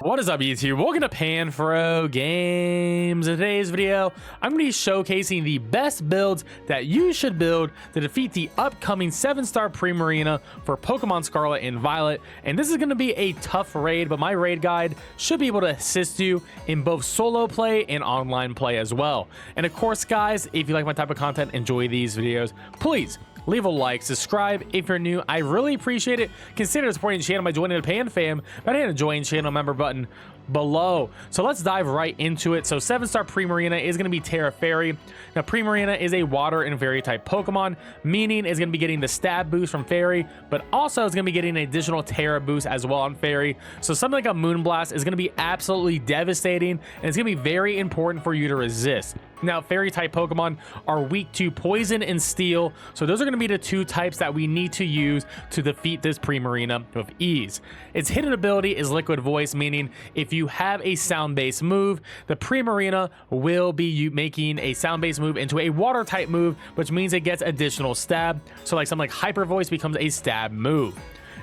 What is up, YouTube? Welcome to PanFro Games. In today's video, I'm going to be showcasing the best builds that you should build to defeat the upcoming 7-star Primarina for Pokemon Scarlet and Violet. And this is going to be a tough raid, but my raid guide should be able to assist you in both solo play and online play as well. And of course, guys, if you like my type of content, enjoy these videos, please leave a like, subscribe if you're new. I really appreciate it. Consider supporting the channel by joining the Pan Fam by hitting the join channel member button below. So let's dive right into it. So 7-star Primarina is going to be Terra Fairy. Now Primarina is a water and fairy type Pokemon, meaning it's going to be getting the stab boost from Fairy, but also it's going to be getting an additional Terra boost as well on Fairy. So something like a Moonblast is going to be absolutely devastating, and it's going to be very important for you to resist. Now, fairy type Pokemon are weak to poison and steel, so those are going to be the two types that we need to use to defeat this Primarina with ease. Its hidden ability is Liquid Voice, meaning if you have a sound-based move, the Primarina will be making a sound-based move into a water type move, which means it gets additional stab. So like something like Hyper Voice becomes a stab move.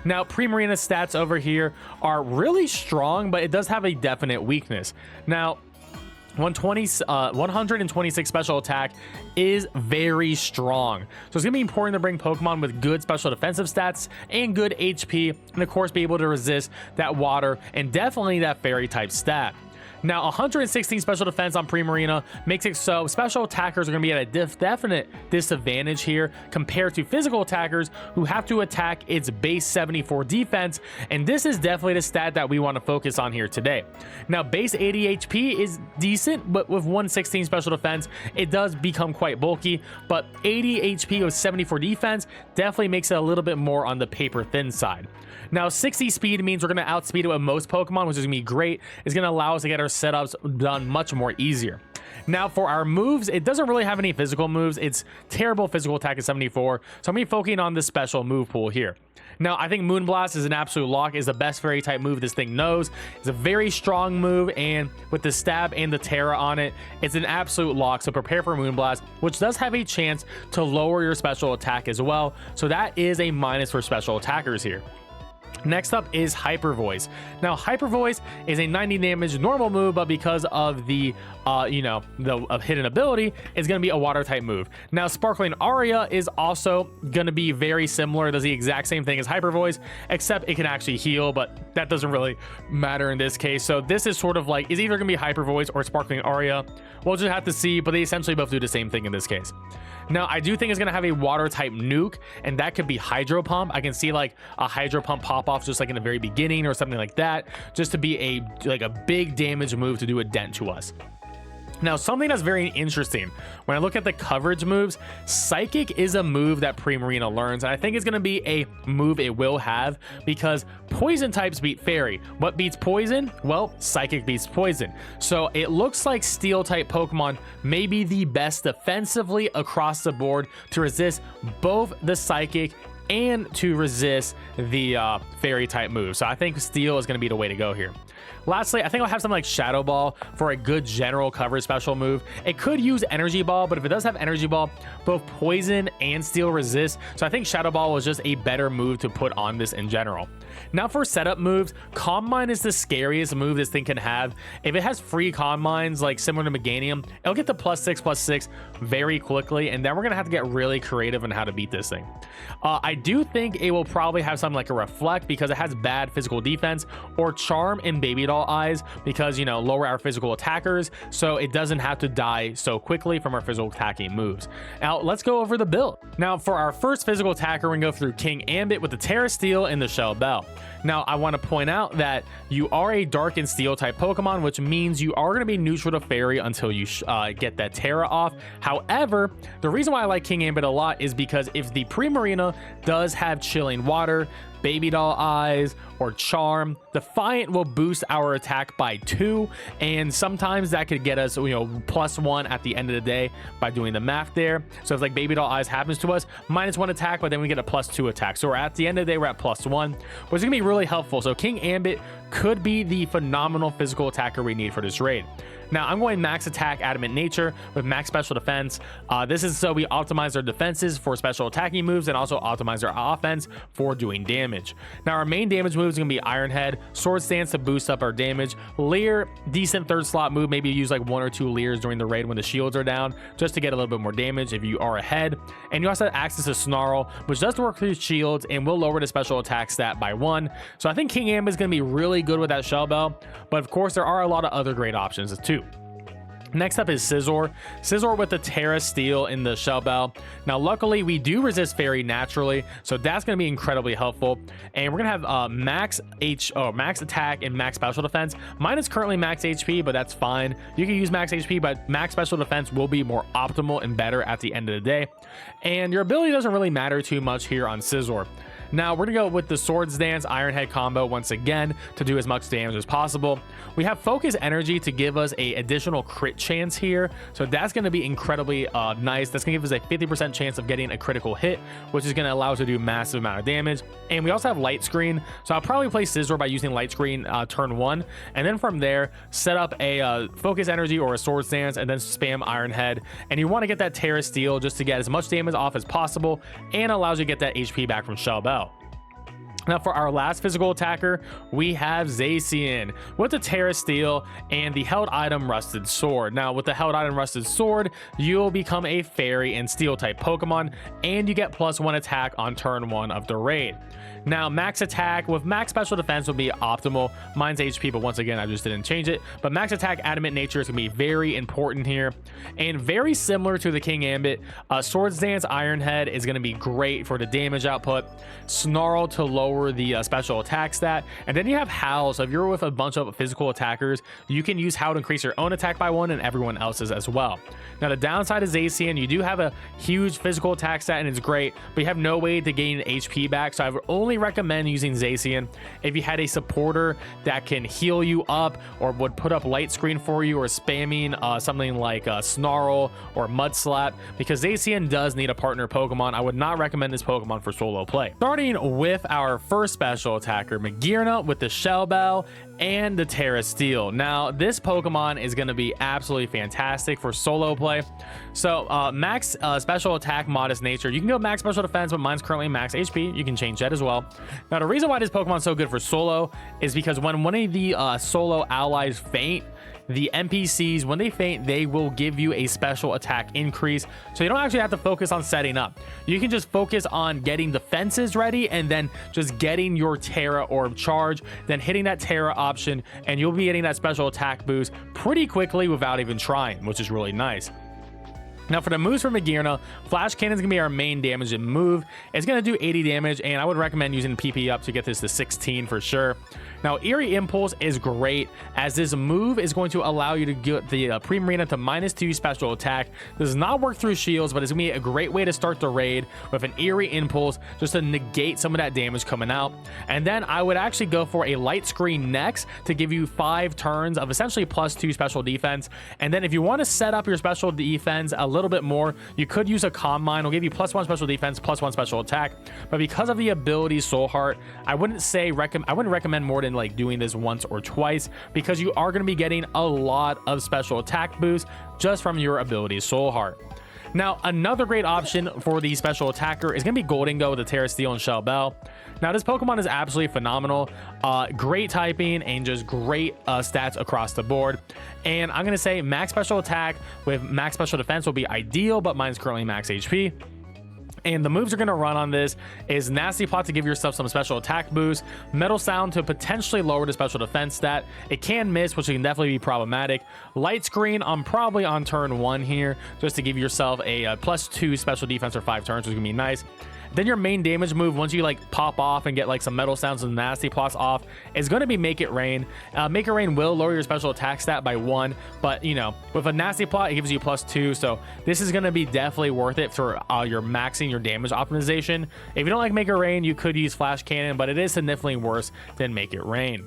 Now, Primarina's stats over here are really strong, but it does have a definite weakness. Now, 126 special attack is very strong, so it's gonna be important to bring Pokemon with good special defensive stats and good HP, and of course be able to resist that water and definitely that fairy type stat. Now, 116 special defense on Primarina makes it so special attackers are going to be at a definite disadvantage here compared to physical attackers who have to attack its base 74 defense, and this is definitely the stat that we want to focus on here today. Now, base 80 HP is decent, but with 116 special defense, it does become quite bulky, but 80 HP with 74 defense definitely makes it a little bit more on the paper thin side. Now, 60 speed means we're going to outspeed it with most Pokemon, which is going to be great. It's going to allow us to get our setups done much more easier. Now, for our moves, it doesn't really have any physical moves. It's terrible physical attack at 74, so I'm going to be focusing on this special move pool here. Now, I think Moonblast is an absolute lock. Is the best fairy type move this thing knows. It's a very strong move, and with the stab and the Terra on it, it's an absolute lock. So prepare for Moonblast, which does have a chance to lower your special attack as well. So that is a minus for special attackers here. Next up is Hyper Voice. Now, Hyper Voice is a 90 damage normal move, but because of the hidden ability, it's going to be a water type move. Now, Sparkling Aria is also going to be very similar. It does the exact same thing as Hyper Voice, except it can actually heal, but that doesn't really matter in this case. So this is sort of like, it's either going to be Hyper Voice or Sparkling Aria. We'll just have to see, but they essentially both do the same thing in this case. Now, I do think it's going to have a water type nuke, and that could be Hydro Pump. I can see like a Hydro Pump pop off just like in the very beginning or something like that, just to be a big damage move to do a dent to us. Now, something that's very interesting, when I look at the coverage moves, Psychic is a move that Primarina learns, and I think it's going to be a move it will have because Poison types beat Fairy. What beats Poison? Well, Psychic beats Poison. So it looks like Steel type Pokemon may be the best defensively across the board to resist both the Psychic and to resist the Fairy type move. So I think Steel is going to be the way to go here. Lastly, I think I'll have something like Shadow Ball for a good general coverage special move. It could use Energy Ball, but if it does have Energy Ball, both Poison and Steel resist. So I think Shadow Ball was just a better move to put on this in general. Now for setup moves, Calm Mind is the scariest move this thing can have. If it has free Calm Minds, like similar to Meganium, it'll get to +6/+6 very quickly, and then we're going to have to get really creative on how to beat this thing. I do think it will probably have something like a Reflect because it has bad physical defense, or Charm and Baby Doll Eyes because, lower our physical attackers, so it doesn't have to die so quickly from our physical attacking moves. Now, let's go over the build. Now, for our first physical attacker, we're going to go through King Ambit with the Terra Steel and the Shell Bell. Now, I want to point out that you are a Dark and Steel type Pokemon, which means you are going to be neutral to Fairy until you get that Terra off. However, the reason why I like King Ambit a lot is because if the Primarina does have Chilling Water, Baby Doll Eyes, or Charm, Defiant will boost our attack by 2, and sometimes that could get us, +1 at the end of the day by doing the math there. So if like Baby Doll Eyes happens to us, -1 attack, but then we get a +2 attack. So we're at the end of the day, we're at +1, which is gonna be really helpful. So King Ambit could be the phenomenal physical attacker we need for this raid. Now I'm going max attack, adamant nature with max special defense. This is so we optimize our defenses for special attacking moves and also optimize our offense for doing damage. Now our main damage move is going to be Iron Head, Sword Stance to boost up our damage, Leer, decent third slot move, maybe use like 1 or 2 Leers during the raid when the shields are down just to get a little bit more damage if you are ahead. And you also have access to Snarl, which does work through shields and will lower the special attack stat by 1. So I think King Gambit is going to be really good with that Shell Bell, but of course there are a lot of other great options too. Next up is Scizor. Scizor with the Terra Steel in the Shell Bell. Now, luckily, we do resist Fairy naturally, so that's going to be incredibly helpful. And we're going to have max attack and max special defense. Mine is currently max HP, but that's fine. You can use max HP, but max special defense will be more optimal and better at the end of the day. And your ability doesn't really matter too much here on Scizor. Now we're gonna go with the Swords Dance Iron Head combo once again to do as much damage as possible. We have Focus Energy to give us a additional crit chance here, so that's going to be incredibly nice. That's gonna give us a 50% chance of getting a critical hit, which is gonna allow us to do massive amount of damage. And we also have Light Screen, so I'll probably play Scizor by using Light Screen turn 1, and then from there set up a Focus Energy or a Swords Dance and then spam Iron Head. And you want to get that Terra Steel just to get as much damage off as possible and allows you to get that HP back from Shell Bell. Now for our last physical attacker, we have Zacian with the Terra Steel and the held item Rusted Sword. Now with the held item Rusted Sword, you'll become a Fairy and Steel type Pokemon, and you get +1 attack on turn 1 of the raid. Now max attack with max special defense will be optimal. Mine's HP, but once again I just didn't change it. But max attack, adamant nature is gonna be very important here, and very similar to the King Gambit. Swords Dance Iron Head is gonna be great for the damage output. Snarl to lower the special attack stat, and then you have Howl. So if you're with a bunch of physical attackers, you can use Howl to increase your own attack by 1 and everyone else's as well. Now the downside is Zacian, you do have a huge physical attack stat and it's great, but you have no way to gain HP back. So I would only recommend using Zacian if you had a supporter that can heal you up or would put up Light Screen for you, or spamming something like Snarl or Mud Slap, because Zacian does need a partner Pokemon. I would not recommend this Pokemon for solo play. Starting with our first special attacker, Magearna with the Shell Bell and the Terra Steel. Now this Pokemon is going to be absolutely fantastic for solo play. So max special attack, modest nature. You can go max special defense, but mine's currently max HP. You can change that as well. Now the reason why this Pokemon is so good for solo is because when one of the solo allies faint, the NPCs, when they faint, they will give you a special attack increase. So you don't actually have to focus on setting up. You can just focus on getting defenses ready and then just getting your Terra Orb charge, then hitting that Terra option, and you'll be getting that special attack boost pretty quickly without even trying, which is really nice. Now for the moves for Magearna, Flash Cannon is going to be our main damage and move. It's going to do 80 damage, and I would recommend using PP up to get this to 16 for sure. Now Eerie Impulse is great, as this move is going to allow you to get the Primarina to -2 special attack. This does not work through shields, but it's going to be a great way to start the raid with an Eerie Impulse just to negate some of that damage coming out. And then I would actually go for a Light Screen next to give you 5 turns of essentially +2 special defense. And then if you want to set up your special defense a little bit more, you could use a Calm Mind. It'll give you +1 special defense, +1 special attack. But because of the ability Soul Heart, I wouldn't recommend more than like doing this once or twice, because you are going to be getting a lot of special attack boost just from your ability Soul Heart. Now another great option for the special attacker is going to be Goldingo with the Terra Steel and Shell Bell. Now this Pokemon is absolutely phenomenal, great typing and just great stats across the board. And I'm going to say max special attack with max special defense will be ideal, but mine's currently max HP. And the moves you're going to run on this is Nasty Plot to give yourself some special attack boost, Metal Sound to potentially lower the special defense stat. It can miss, which can definitely be problematic. Light Screen, I'm probably on turn 1 here, just to give yourself a +2 special defense for 5 turns, which is going to be nice. Then your main damage move, once you like pop off and get like some Metal Sounds and Nasty Plots off, is going to be Make It Rain. Make It Rain will lower your special attack stat by 1, but you know, with a Nasty Plot, it gives you +2. So this is going to be definitely worth it for your maxing your damage optimization. If you don't like Make It Rain, you could use Flash Cannon, but it is significantly worse than Make It Rain.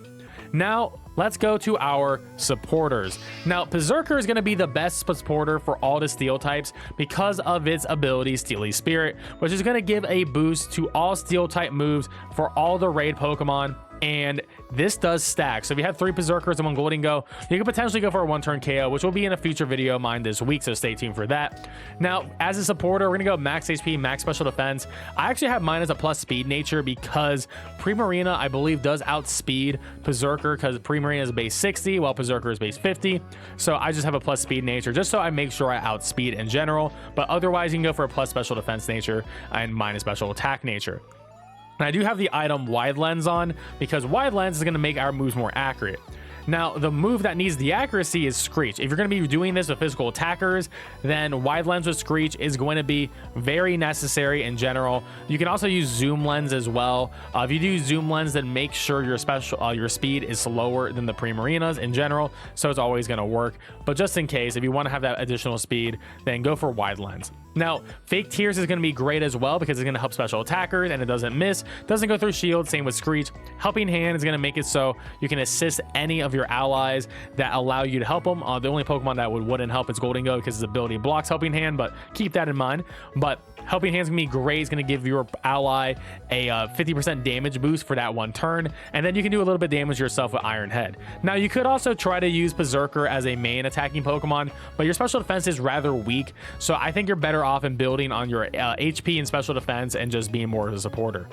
Now let's go to our supporters. Now Berserker is going to be the best supporter for all the steel types because of its ability Steely Spirit, which is going to give a boost to all steel type moves for all the raid Pokemon. and this does stack. So if you have 3 Berserkers and 1 Goldingo, you could potentially go for a 1-turn KO, which will be in a future video of mine this week, so stay tuned for that. Now, as a supporter, we're gonna go max HP, max special defense. I actually have mine as a plus speed nature because Primarina, I believe, does outspeed Berserker, because Primarina is base 60 while Berserker is base 50. So I just have a plus speed nature just so I make sure I outspeed in general, but otherwise you can go for a plus special defense nature and minus special attack nature. And I do have the item Wide Lens on because Wide Lens is going to make our moves more accurate. Now, the move that needs the accuracy is Screech. If you're going to be doing this with physical attackers, then Wide Lens with Screech is going to be very necessary in general. You can also use Zoom Lens as well. If you do Zoom Lens, then make sure your speed is slower than the Primarinas in general, so it's always going to work. But just in case, if you want to have that additional speed, then go for Wide Lens. Now, Fake Tears is going to be great as well because it's going to help special attackers and it doesn't miss, doesn't go through shield. Same with Screech. Helping Hand is going to make it so you can assist any of your allies that allow you to help them. The only Pokemon that wouldn't help is Goldingo because his ability blocks Helping Hand, but keep that in mind. But Helping Hand's gonna be great. It's gonna give your ally a 50% damage boost for that 1 turn, and then you can do a little bit of damage yourself with Iron Head. Now, you could also try to use Berserker as a main attacking Pokemon, but your special defense is rather weak, so I think you're better off in building on your HP and special defense and just being more of a supporter.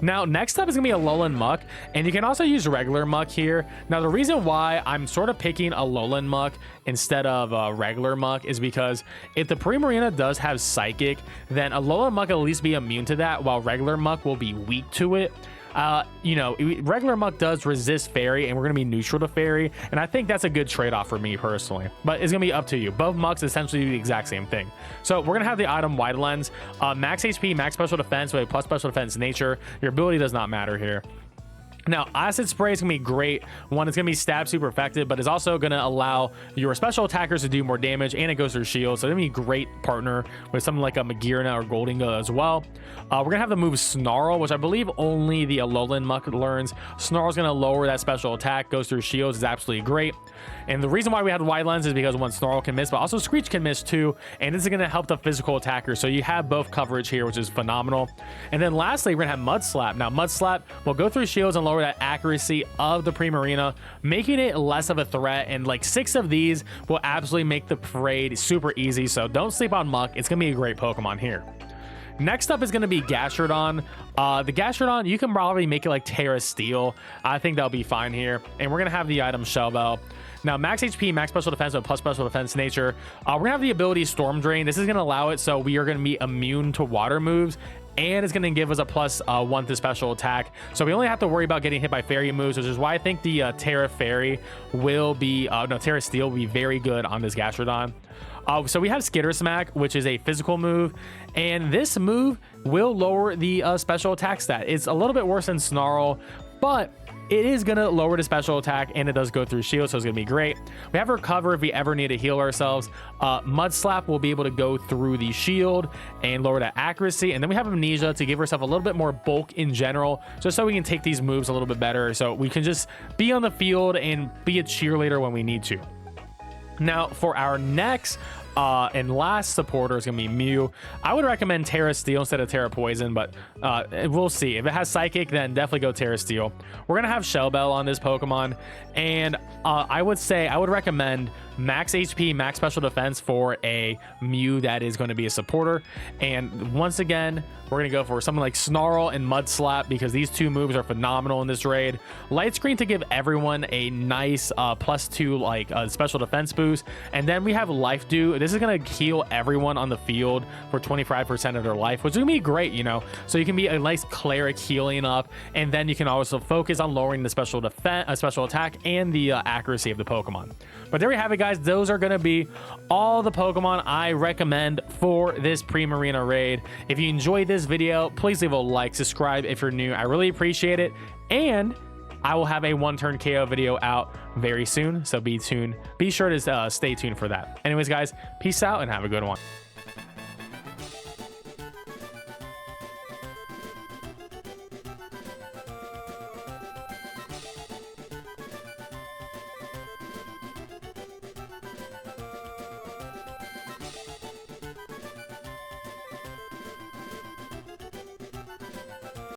Now, next up is gonna be Alolan Muck, and you can also use regular Muck here. Now, the reason why I'm sort of picking Alolan Muck instead of regular Muck is because if the Primarina does have Psychic, then Alolan Muck will at least be immune to that, while regular Muck will be weak to it. You know, regular Muck does resist Fairy, and we're going to be neutral to Fairy, and I think that's a good trade-off for me personally, but it's going to be up to you. Both Mucks essentially do the exact same thing. So we're going to have the item Wide Lens, max HP, max special defense with a plus special defense nature. Your ability does not matter here. Now, Acid Spray is going to be great. One, it's going to be stab super effective, but it's also going to allow your special attackers to do more damage, and it goes through shield, so it's going to be a great partner with something like a Magearna or Goldingo as well. We're going to have the move Snarl, which I believe only the Alolan Muck learns. Snarl is going to lower that special attack, goes through shields, is absolutely great. And the reason why we had Wide Lens is because one, Snarl can miss, but also Screech can miss too, and this is going to help the physical attacker, so you have both coverage here, which is phenomenal. And then lastly, we're going to have Mud Slap. Now, Mud Slap will go through shields and lower that accuracy of the Primarina, making it less of a threat, and like 6 of these will absolutely make the parade super easy, so don't sleep on Muck. It's going to be a great Pokemon here. Next up is going to be Gastrodon. The Gastrodon, you can probably make it like Terra Steel. I think that'll be fine here. And we're going to have the item Shell Bell. Now, max HP, max special defense with plus special defense nature. We're going to have the ability Storm Drain. This is going to allow it so we are going to be immune to water moves, and it's going to give us a plus 1 to special attack. So we only have to worry about getting hit by Fairy moves, which is why I think the Terra Fairy will be, Terra Steel will be very good on this Gastrodon. So we have Skitter Smack, which is a physical move, and this move will lower the special attack stat. It's a little bit worse than Snarl, but it is going to lower the special attack, and it does go through shield, so it's going to be great. We have Recover if we ever need to heal ourselves. Mud Slap will be able to go through the shield and lower that accuracy. And then we have Amnesia to give ourselves a little bit more bulk in general, just so we can take these moves a little bit better, so we can just be on the field and be a cheerleader when we need to. Now, for our next and last supporter is going to be Mew. I would recommend Terra Steel instead of Terra Poison, but we'll see. If it has Psychic, then definitely go Terra Steel. We're going to have Shell Bell on this Pokemon, and I would recommend max HP, max special defense for a Mew that is going to be a supporter. And once again, we're going to go for something like Snarl and Mud Slap because these 2 moves are phenomenal in this raid. Light Screen to give everyone a nice +2 like special defense boost. And then we have Life Dew. This is going to heal everyone on the field for 25% of their life, which is going to be great, you know. So you can be a nice cleric healing up, and then you can also focus on lowering the special defense, special attack, and the accuracy of the Pokemon. But there we have it, guys. Those are going to be all the Pokemon I recommend for this Primarina raid. If you enjoyed this video, please leave a like, subscribe if you're new. I really appreciate it. And I will have a 1-turn KO video out very soon, so be tuned. Be sure to stay tuned for that. Anyways, guys, peace out and have a good one.